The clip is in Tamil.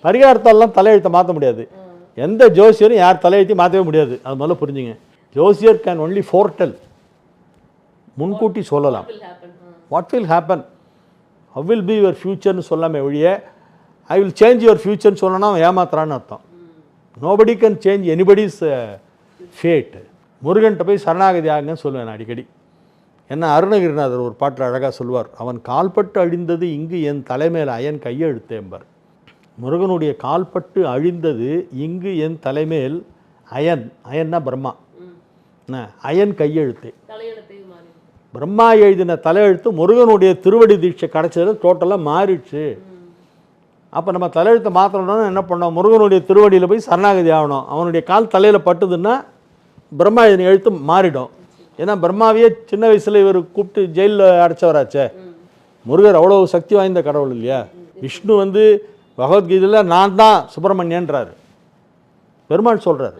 பரிகாரத்தாலாம் தலையெழுத்தை மாற்ற முடியாது. எந்த ஜோசியரும் யார் தலையெழுத்தையும் மாற்றவே முடியாது. அது முதல்ல புரிஞ்சுங்க. ஜோசியர் கேன் ஒன்லி ஃபோர்டெல், முன்கூட்டி சொல்லலாம். What will happen, how will be your ஃபியூச்சர்னு சொல்லாமல் ஒழிய ஐ வில் சேஞ்ச் யுவர் ஃபியூச்சர்னு சொன்னா அவன் ஏமாத்துறான்னு அர்த்தம். Nobody can change anybody's fate. முருகன்கிட்ட போய் சரணாகதி ஆகுங்கன்னு சொல்லுவேன் நான் அடிக்கடி. என்ன அருணகிரிநாதர் ஒரு பாட்டில் அழகாக சொல்வார், அவன் கால்பட்டு அழிந்தது இங்கு என் தலைமையில் அயன் கையெழுத்து என்பார். முருகனுடைய கால்பட்டு அழிந்தது இங்கு என் தலைமையில் அயன், அயன்னா பிரம்மா, அயன் கையெழுத்து. பிரம்மா எழுதின தலையெழுத்து முருகனுடைய திருவடி தீட்சை கிடச்சது டோட்டலாக மாறிடுச்சு. அப்போ நம்ம தலையெழுத்தை மாற்றணும்னா என்ன பண்ணோம், முருகனுடைய திருவடியில் போய் சரணாகதி ஆகணும். அவனுடைய கால் தலையில் பட்டுதுன்னா பிரம்மா எழுதின எழுத்து மாறிடும். ஏன்னா பிரம்மாவையே சின்ன வயசில் இவர் கூப்பிட்டு ஜெயிலில் அடைச்சவராச்சே. முருகர் அவ்வளோ சக்தி வாய்ந்த கடவுள் இல்லையா. விஷ்ணு பகவத்கீதையில் நான் தான் சுப்பிரமணியன்றார், பெருமாள் சொல்கிறார்.